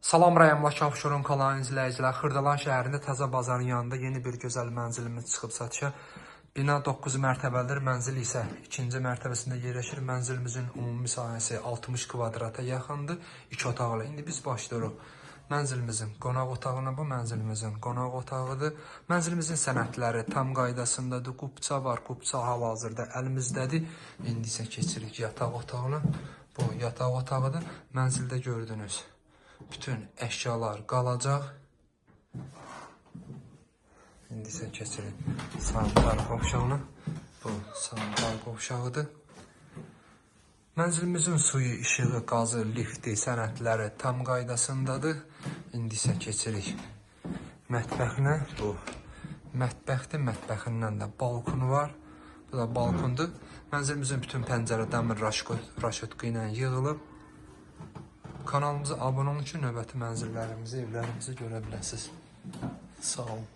Salam Rəyamlak Abşeron kanalının izləyicilər. Xırdalan şəhərində Təzə bazarın yanında yeni bir gözəl mənzilimiz çıxıb satışa. Bina 9 mərtəbəlidir. Mənzil isə 2-ci mərtəbəsində yerləşir. Mənzilimizin ümumi sahəsi 60 kvadrata yaxındır. 2 otaqlı. İndi biz başlayırıq. Mənzilimizin qonaq otağına, bu mənzilimizin qonaq otağıdır. Mənzilimizin sənədləri tam qaydasındadır. Qubça var. Qubça hal-hazırda əlimizdədir. İndi isə keçirik yataq otağına. Bu yataq otağıdır. Mənzildə gördünüz. Bütün əşyalar qalacaq. İndi isə keçirik sanitar qovşağına. Bu sanitar qovşağıdır. Mənzilimizin suyu, işığı, qazı, lifti, sənədləri tam qaydasındadır. İndi isə keçirik mətbəxinə. Bu mətbəxdir. Mətbəxindən də balkonu var. Bu da balkondur. Mənzilimizin bütün pəncərə dəmir raşotqu ilə yığılıb. Kanalımıza abunə olun ki, növbəti mənzillərimizi, evlərimizi görə biləsiniz. Sağ olun.